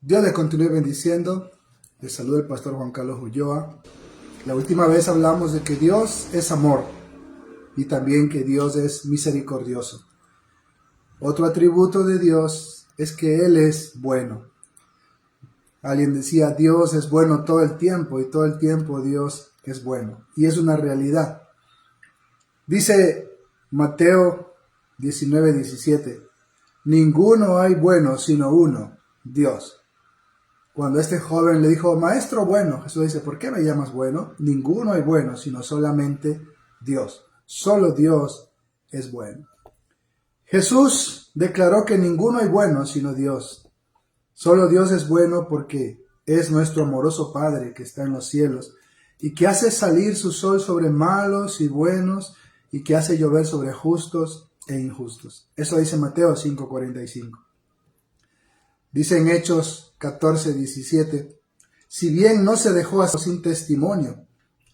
Dios le continúe bendiciendo. Les saluda el pastor Juan Carlos Ulloa. La última vez hablamos de que Dios es amor y también que Dios es misericordioso. Otro atributo de Dios es que Él es bueno. Alguien decía, Dios es bueno todo el tiempo y todo el tiempo Dios es bueno. Y es una realidad. Dice Mateo 19:17, ninguno hay bueno sino uno, Dios. Cuando este joven le dijo, maestro bueno, Jesús dice, ¿por qué me llamas bueno? Ninguno hay bueno sino solamente Dios. Solo Dios es bueno. Jesús declaró que ninguno hay bueno sino Dios. Solo Dios es bueno porque es nuestro amoroso Padre que está en los cielos y que hace salir su sol sobre malos y buenos y que hace llover sobre justos e injustos. Eso dice Mateo 5:45. Dice en Hechos 14:17, si bien no se dejó sin testimonio,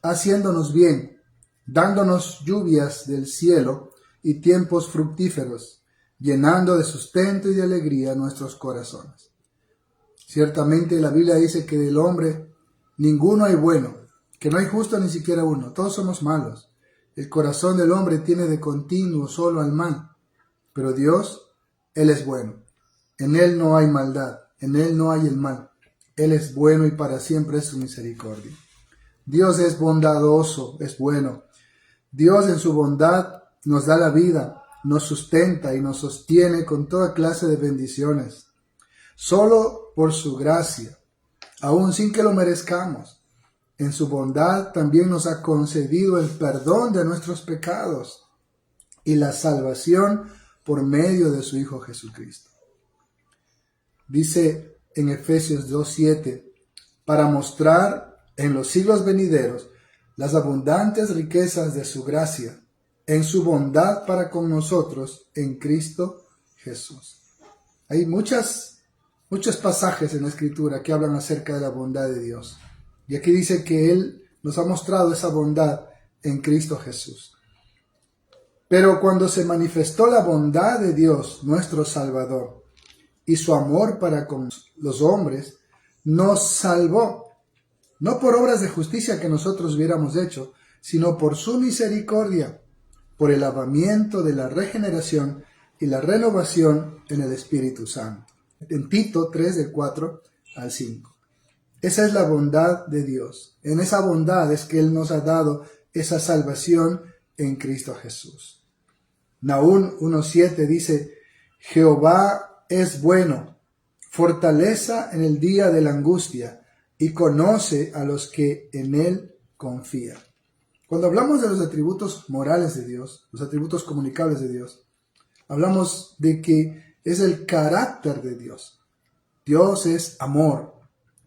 haciéndonos bien, dándonos lluvias del cielo y tiempos fructíferos, llenando de sustento y de alegría nuestros corazones. Ciertamente la Biblia dice que del hombre ninguno hay bueno, que no hay justo ni siquiera uno, todos somos malos. El corazón del hombre tiene de continuo solo al mal, pero Dios, Él es bueno. En Él no hay maldad, en Él no hay el mal. Él es bueno y para siempre es su misericordia. Dios es bondadoso, es bueno. Dios en su bondad nos da la vida, nos sustenta y nos sostiene con toda clase de bendiciones. Solo por su gracia, aun sin que lo merezcamos, en su bondad también nos ha concedido el perdón de nuestros pecados y la salvación por medio de su Hijo Jesucristo. Dice en Efesios 2:7, para mostrar en los siglos venideros las abundantes riquezas de su gracia, en su bondad para con nosotros en Cristo Jesús. Hay muchos pasajes en la Escritura que hablan acerca de la bondad de Dios. Y aquí dice que Él nos ha mostrado esa bondad en Cristo Jesús. Pero cuando se manifestó la bondad de Dios, nuestro Salvador, y su amor para con los hombres, nos salvó, no por obras de justicia que nosotros hubiéramos hecho, sino por su misericordia, por el lavamiento de la regeneración y la renovación en el Espíritu Santo. En Tito 3, del 4 al 5. Esa es la bondad de Dios. En esa bondad es que Él nos ha dado esa salvación en Cristo Jesús. Nahum 1:7 dice, Jehová es bueno, fortaleza en el día de la angustia, y conoce a los que en Él confían. Cuando hablamos de los atributos morales de Dios, los atributos comunicables de Dios, hablamos de que es el carácter de Dios. Dios es amor.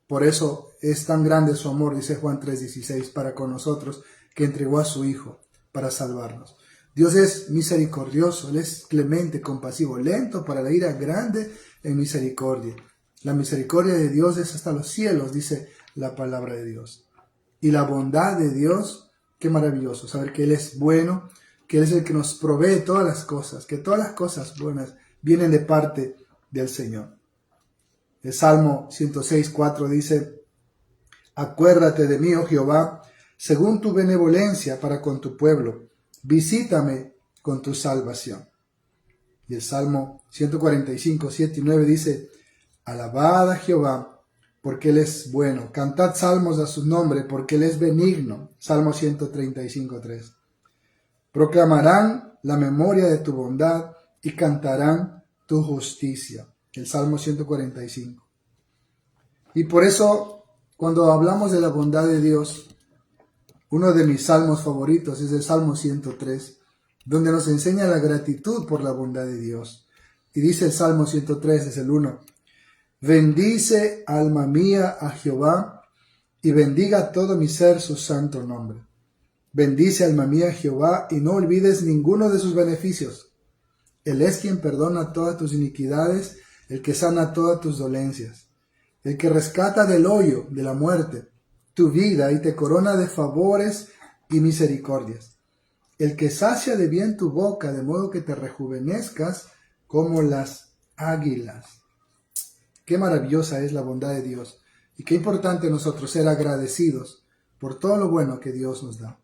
Por eso es tan grande su amor, dice Juan 3:16, para con nosotros, que entregó a su Hijo para salvarnos. Dios es misericordioso, Él es clemente, compasivo, lento para la ira, grande en misericordia. La misericordia de Dios es hasta los cielos, dice la palabra de Dios. Y la bondad de Dios, qué maravilloso, saber que Él es bueno, que Él es el que nos provee todas las cosas, que todas las cosas buenas vienen de parte del Señor. El Salmo 106:4 dice, acuérdate de mí, oh Jehová, según tu benevolencia para con tu pueblo. Visítame con tu salvación. Y el Salmo 145:7-9 dice, alabad a Jehová, porque Él es bueno. Cantad salmos a su nombre, porque Él es benigno. Salmo 135:3. Proclamarán la memoria de tu bondad y cantarán tu justicia. El Salmo 145. Y por eso, cuando hablamos de la bondad de Dios, uno de mis salmos favoritos es el Salmo 103, donde nos enseña la gratitud por la bondad de Dios. Y dice el Salmo 103, es el 1, bendice, alma mía, a Jehová, y bendiga todo mi ser su santo nombre. Bendice, alma mía, a Jehová, y no olvides ninguno de sus beneficios. Él es quien perdona todas tus iniquidades, el que sana todas tus dolencias, el que rescata del hoyo de la muerte tu vida y te corona de favores y misericordias, el que sacia de bien tu boca, de modo que te rejuvenezcas como las águilas. Qué maravillosa es la bondad de Dios y qué importante nosotros ser agradecidos por todo lo bueno que Dios nos da.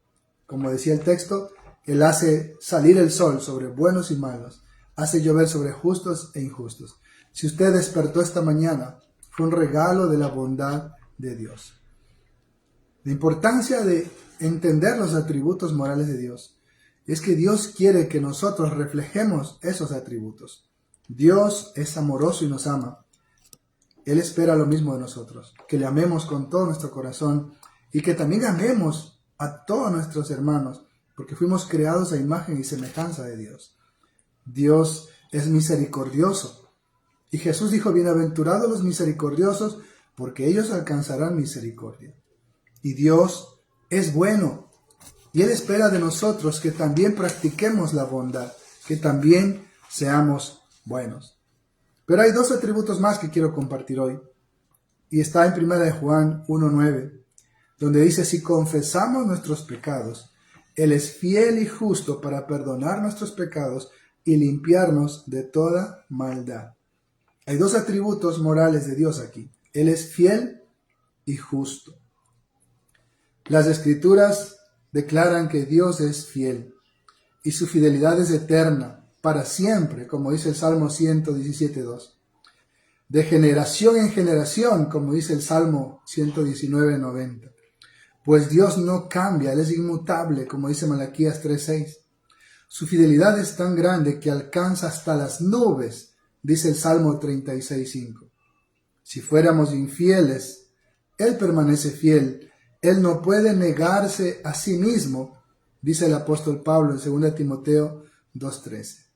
Como decía el texto, Él hace salir el sol sobre buenos y malos, hace llover sobre justos e injustos. Si usted despertó esta mañana, fue un regalo de la bondad de Dios. La importancia de entender los atributos morales de Dios es que Dios quiere que nosotros reflejemos esos atributos. Dios es amoroso y nos ama. Él espera lo mismo de nosotros, que le amemos con todo nuestro corazón y que también amemos a todos nuestros hermanos, porque fuimos creados a imagen y semejanza de Dios. Dios es misericordioso. Y Jesús dijo, bienaventurados los misericordiosos, porque ellos alcanzarán misericordia. Y Dios es bueno. Y Él espera de nosotros que también practiquemos la bondad, que también seamos buenos. Pero hay dos atributos más que quiero compartir hoy. Y está en 1 Juan 1:9, donde dice, si confesamos nuestros pecados, Él es fiel y justo para perdonar nuestros pecados y limpiarnos de toda maldad. Hay dos atributos morales de Dios aquí. Él es fiel y justo. Las Escrituras declaran que Dios es fiel y su fidelidad es eterna, para siempre, como dice el Salmo 117:2. De generación en generación, como dice el Salmo 119:90. Pues Dios no cambia, Él es inmutable, como dice Malaquías 3:6. Su fidelidad es tan grande que alcanza hasta las nubes, dice el Salmo 36:5. Si fuéramos infieles, Él permanece fiel. Él no puede negarse a sí mismo, dice el apóstol Pablo en 2 Timoteo 2:13.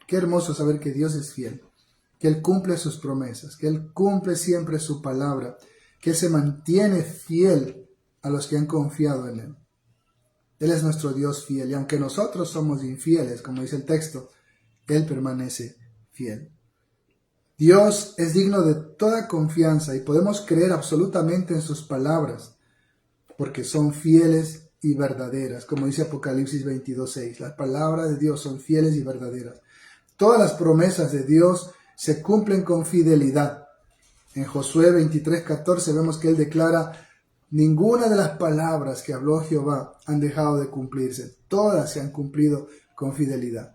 Qué hermoso saber que Dios es fiel, que Él cumple sus promesas, que Él cumple siempre su palabra, que Él se mantiene fiel a los que han confiado en Él. Él es nuestro Dios fiel, y aunque nosotros somos infieles, como dice el texto, Él permanece fiel. Dios es digno de toda confianza y podemos creer absolutamente en sus palabras, porque son fieles y verdaderas, como dice Apocalipsis 22:6. Las palabras de Dios son fieles y verdaderas. Todas las promesas de Dios se cumplen con fidelidad. En Josué 23:14 vemos que Él declara, ninguna de las palabras que habló Jehová han dejado de cumplirse. Todas se han cumplido con fidelidad.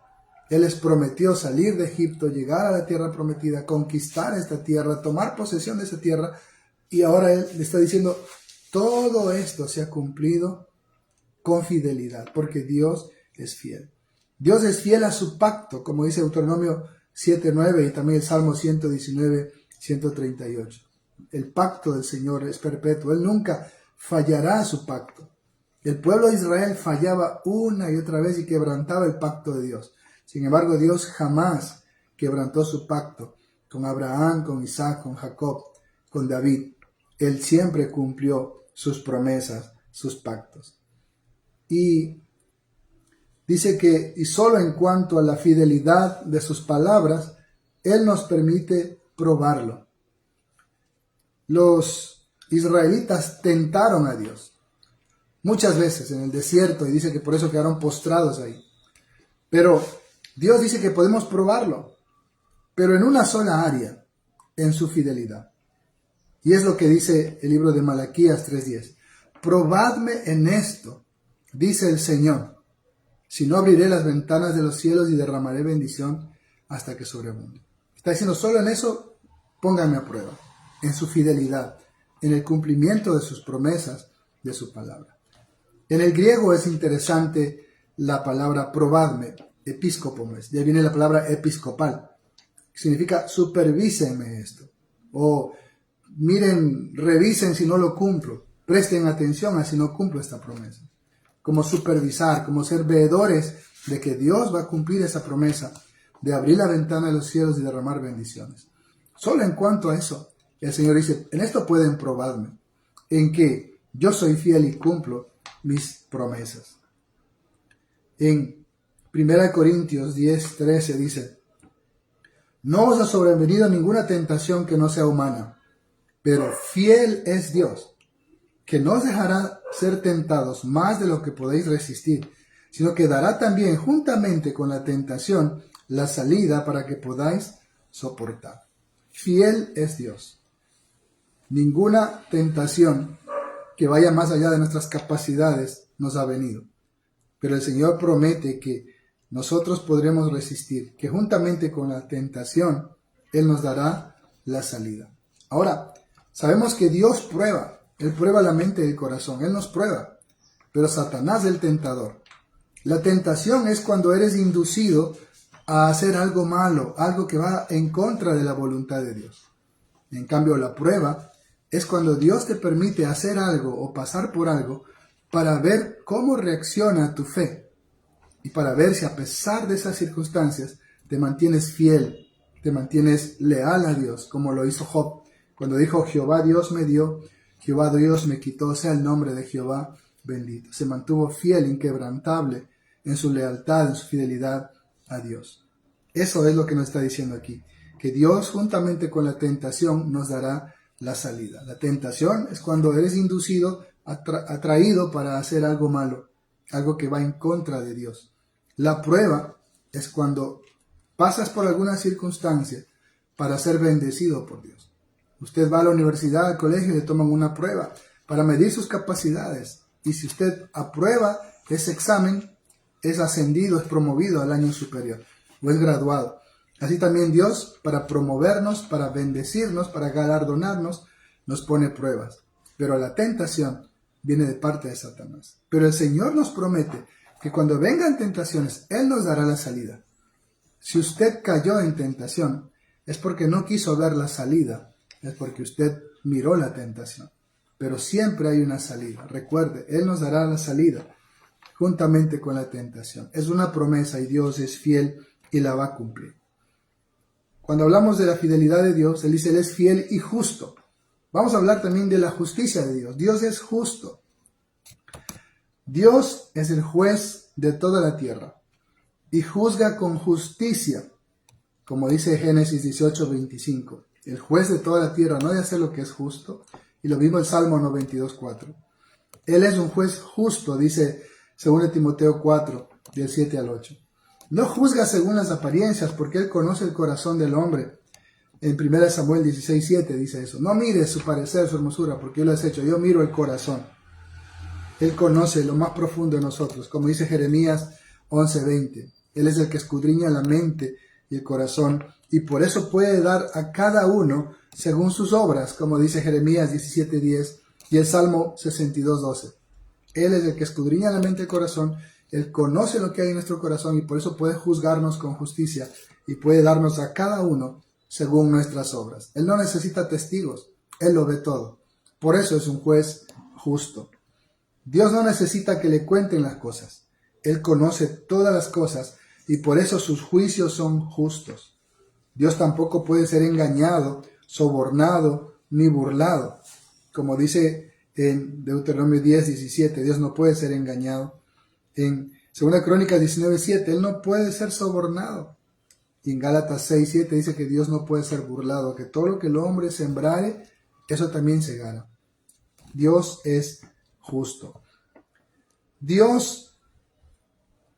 Él les prometió salir de Egipto, llegar a la tierra prometida, conquistar esta tierra, tomar posesión de esa tierra. Y ahora Él le está diciendo, todo esto se ha cumplido con fidelidad, porque Dios es fiel. Dios es fiel a su pacto, como dice Deuteronomio 7:9 y también el Salmo 119:138. El pacto del Señor es perpetuo. Él nunca fallará a su pacto. El pueblo de Israel fallaba una y otra vez y quebrantaba el pacto de Dios. Sin embargo, Dios jamás quebrantó su pacto con Abraham, con Isaac, con Jacob, con David. Él siempre cumplió sus promesas, sus pactos. Y dice que, y solo en cuanto a la fidelidad de sus palabras, Él nos permite probarlo. Los israelitas tentaron a Dios muchas veces en el desierto y dice que por eso quedaron postrados ahí. Pero Dios dice que podemos probarlo, pero en una sola área, en su fidelidad. Y es lo que dice el libro de Malaquías 3:10. Probadme en esto, dice el Señor, si no abriré las ventanas de los cielos y derramaré bendición hasta que sobreabunde. Está diciendo, solo en eso pónganme a prueba, en su fidelidad, en el cumplimiento de sus promesas, de su palabra. En el griego es interesante la palabra probadme, episcopos, de ahí viene la palabra episcopal, que significa supervísenme esto, o miren, revisen si no lo cumplo, presten atención a si no cumplo esta promesa. Como supervisar, como ser veedores de que Dios va a cumplir esa promesa, de abrir la ventana de los cielos y derramar bendiciones. Solo en cuanto a eso, el Señor dice, en esto pueden probarme, en que yo soy fiel y cumplo mis promesas. En 1 Corintios 10:13 dice, no os ha sobrevenido ninguna tentación que no sea humana, pero fiel es Dios, que no os dejará ser tentados más de lo que podéis resistir, sino que dará también juntamente con la tentación la salida para que podáis soportar. fiel es Dios. Ninguna tentación que vaya más allá de nuestras capacidades nos ha venido. Pero el Señor promete que nosotros podremos resistir, que juntamente con la tentación, Él nos dará la salida. Ahora, sabemos que Dios prueba. Él prueba la mente y el corazón. Él nos prueba. Pero Satanás es el tentador. La tentación es cuando eres inducido a hacer algo malo, algo que va en contra de la voluntad de Dios. En cambio, la prueba es cuando Dios te permite hacer algo o pasar por algo para ver cómo reacciona tu fe y para ver si a pesar de esas circunstancias te mantienes fiel, te mantienes leal a Dios, como lo hizo Job, cuando dijo: Jehová Dios me dio, Jehová Dios me quitó, sea el nombre de Jehová bendito. Se mantuvo fiel, inquebrantable en su lealtad, en su fidelidad a Dios. Eso es lo que nos está diciendo aquí, que Dios juntamente con la tentación nos dará la salida. La tentación es cuando eres inducido, atraído para hacer algo malo, algo que va en contra de Dios. La prueba es cuando pasas por alguna circunstancia para ser bendecido por Dios. Usted va a la universidad, al colegio y le toman una prueba para medir sus capacidades. Y si usted aprueba ese examen, es ascendido, es promovido al año superior o es graduado. Así también Dios, para promovernos, para bendecirnos, para galardonarnos, nos pone pruebas. Pero la tentación viene de parte de Satanás. Pero el Señor nos promete que cuando vengan tentaciones, Él nos dará la salida. Si usted cayó en tentación, es porque no quiso ver la salida, es porque usted miró la tentación. Pero siempre hay una salida. Recuerde, Él nos dará la salida juntamente con la tentación. Es una promesa y Dios es fiel y la va a cumplir. Cuando hablamos de la fidelidad de Dios, Él dice: Él es fiel y justo. Vamos a hablar también de la justicia de Dios. Dios es justo. Dios es el juez de toda la tierra y juzga con justicia, como dice Génesis 18:25. El juez de toda la tierra no debe hacer lo que es justo, y lo mismo el Salmo 92:4. Él es un juez justo, dice 2 Timoteo 4, del 7 al 8. No juzga según las apariencias, porque Él conoce el corazón del hombre. En 1 Samuel 16:7 dice eso. No mires su parecer, su hermosura, porque yo lo he hecho. Yo miro el corazón. Él conoce lo más profundo de nosotros, como dice Jeremías 11:20. Él es el que escudriña la mente y el corazón, y por eso puede dar a cada uno según sus obras, como dice Jeremías 17:10 y el Salmo 62:12. Él es el que escudriña la mente y el corazón. Él conoce lo que hay en nuestro corazón y por eso puede juzgarnos con justicia y puede darnos a cada uno según nuestras obras. Él no necesita testigos, Él lo ve todo. Por eso es un juez justo. Dios no necesita que le cuenten las cosas. Él conoce todas las cosas y por eso sus juicios son justos. Dios tampoco puede ser engañado, sobornado ni burlado. Como dice en Deuteronomio 10:17, Dios no puede ser engañado. En 2 Crónicas 19:7, Él no puede ser sobornado. Y en Gálatas 6:7 dice que Dios no puede ser burlado, que todo lo que el hombre sembrare, eso también segará. Dios es justo. Dios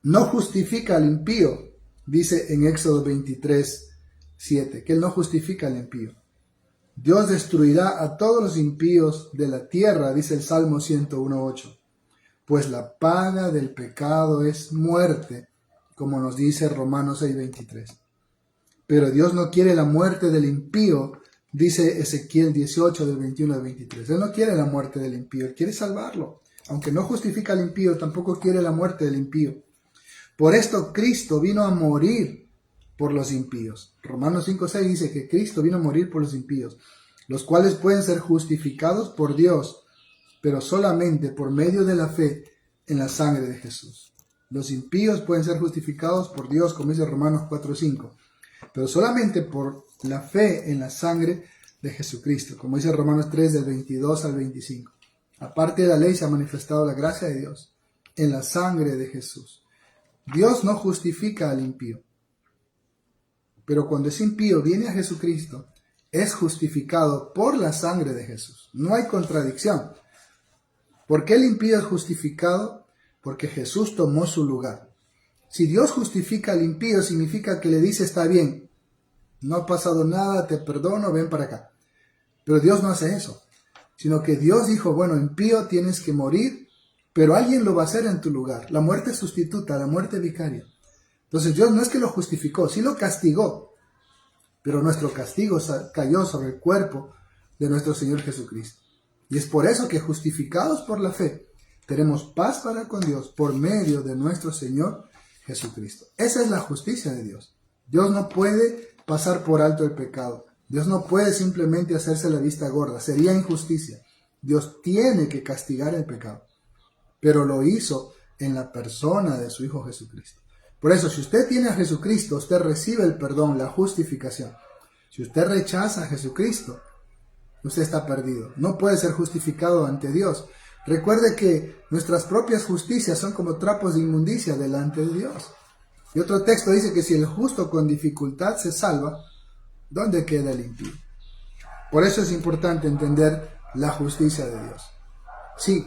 no justifica al impío, dice en Éxodo 23:7, que Él no justifica al impío. Dios destruirá a todos los impíos de la tierra, dice el Salmo 101:8. Pues la paga del pecado es muerte, como nos dice Romanos 6:23. Pero Dios no quiere la muerte del impío, dice Ezequiel 18, del 21 al 23. Él no quiere la muerte del impío, Él quiere salvarlo. Aunque no justifica al impío, tampoco quiere la muerte del impío. Por esto Cristo vino a morir por los impíos. Romanos 5:6 dice que Cristo vino a morir por los impíos, los cuales pueden ser justificados por Dios, pero solamente por medio de la fe en la sangre de Jesús. Los impíos pueden ser justificados por Dios, como dice Romanos 4:5, pero solamente por la fe en la sangre de Jesucristo, como dice Romanos 3, del 22 al 25. Aparte de la ley se ha manifestado la gracia de Dios en la sangre de Jesús. Dios no justifica al impío, pero cuando ese impío viene a Jesucristo, es justificado por la sangre de Jesús. No hay contradicción. ¿Por qué el impío es justificado? Porque Jesús tomó su lugar. Si Dios justifica al impío, significa que le dice: está bien, no ha pasado nada, te perdono, ven para acá. Pero Dios no hace eso, sino que Dios dijo, bueno, impío tienes que morir, pero alguien lo va a hacer en tu lugar. La muerte sustituta, la muerte vicaria. Entonces Dios no es que lo justificó, sí lo castigó, pero nuestro castigo cayó sobre el cuerpo de nuestro Señor Jesucristo. Y es por eso que justificados por la fe, tenemos paz para con Dios por medio de nuestro Señor Jesucristo. Esa es la justicia de Dios. Dios no puede pasar por alto el pecado. Dios no puede simplemente hacerse la vista gorda. Sería injusticia. Dios tiene que castigar el pecado. Pero lo hizo en la persona de su Hijo Jesucristo. Por eso, si usted tiene a Jesucristo, usted recibe el perdón, la justificación. Si usted rechaza a Jesucristo, usted está perdido. No puede ser justificado ante Dios. Recuerde que nuestras propias justicias son como trapos de inmundicia delante de Dios. Y otro texto dice que si el justo con dificultad se salva, ¿dónde queda el impío? Por eso es importante entender la justicia de Dios. Sí,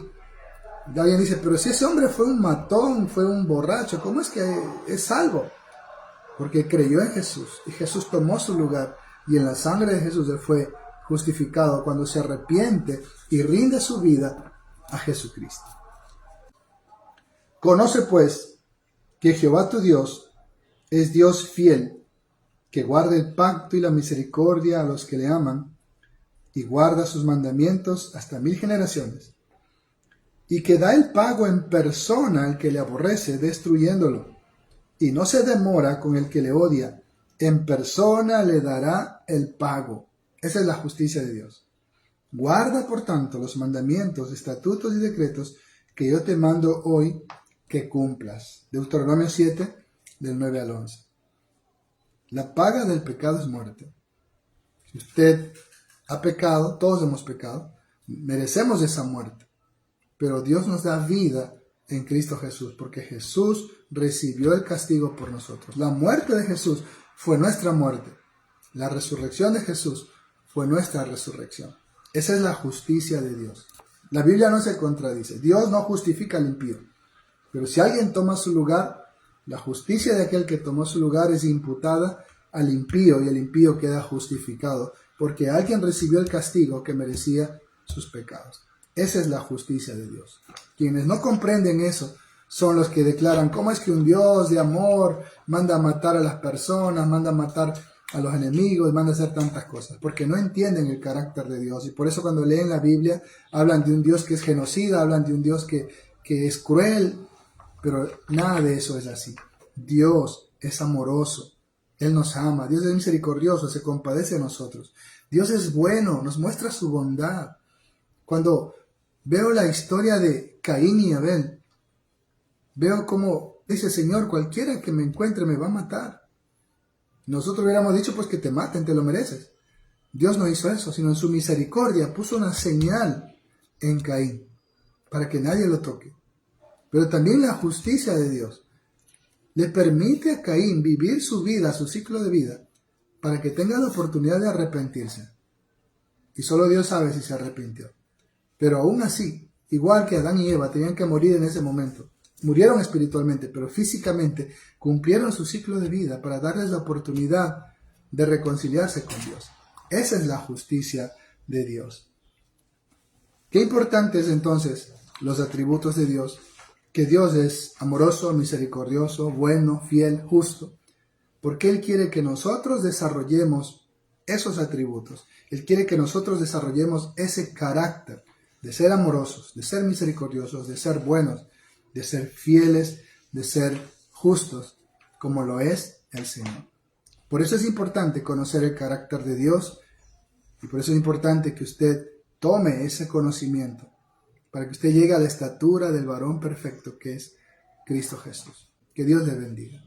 alguien dice, pero si ese hombre fue un matón, fue un borracho, ¿cómo es que es salvo? Porque creyó en Jesús y Jesús tomó su lugar y en la sangre de Jesús él fue justificado cuando se arrepiente y rinde su vida a Jesucristo. Conoce pues que Jehová tu Dios es Dios fiel, que guarda el pacto y la misericordia a los que le aman y guarda sus mandamientos hasta 1000 generaciones, y que da el pago en persona al que le aborrece, destruyéndolo, y no se demora con el que le odia, en persona le dará el pago. Esa es la justicia de Dios. Guarda, por tanto, los mandamientos, estatutos y decretos que yo te mando hoy que cumplas. Deuteronomio 7, del 9 al 11. La paga del pecado es muerte. Si usted ha pecado, todos hemos pecado, merecemos esa muerte. Pero Dios nos da vida en Cristo Jesús, porque Jesús recibió el castigo por nosotros. La muerte de Jesús fue nuestra muerte. La resurrección de Jesús fue nuestra resurrección. Esa es la justicia de Dios. La Biblia no se contradice. Dios no justifica al impío. Pero si alguien toma su lugar, la justicia de aquel que tomó su lugar es imputada al impío y el impío queda justificado, porque alguien recibió el castigo que merecía sus pecados. Esa es la justicia de Dios. Quienes no comprenden eso son los que declaran, ¿cómo es que un Dios de amor manda a matar a las personas, manda a matar a los enemigos, manda a hacer tantas cosas? Porque no entienden el carácter de Dios. Y por eso cuando leen la Biblia hablan de un Dios que es genocida, hablan de un Dios que es cruel, pero nada de eso es así. Dios es amoroso, Él nos ama, Dios es misericordioso, se compadece de nosotros. Dios es bueno, nos muestra su bondad. Cuando veo la historia de Caín y Abel, veo como dice, Señor, cualquiera que me encuentre me va a matar. Nosotros hubiéramos dicho, pues que te maten, te lo mereces. Dios no hizo eso, sino en su misericordia puso una señal en Caín para que nadie lo toque. Pero también la justicia de Dios le permite a Caín vivir su vida, su ciclo de vida, para que tenga la oportunidad de arrepentirse. Y solo Dios sabe si se arrepintió. Pero aún así, igual que Adán y Eva tenían que morir en ese momento, murieron espiritualmente, pero físicamente cumplieron su ciclo de vida para darles la oportunidad de reconciliarse con Dios. Esa es la justicia de Dios. Qué importantes entonces los atributos de Dios, que Dios es amoroso, misericordioso, bueno, fiel, justo, porque Él quiere que nosotros desarrollemos esos atributos. Él quiere que nosotros desarrollemos ese carácter de ser amorosos, de ser misericordiosos, de ser buenos, de ser fieles, de ser justos, como lo es el Señor. Por eso es importante conocer el carácter de Dios y por eso es importante que usted tome ese conocimiento para que usted llegue a la estatura del varón perfecto que es Cristo Jesús. Que Dios le bendiga.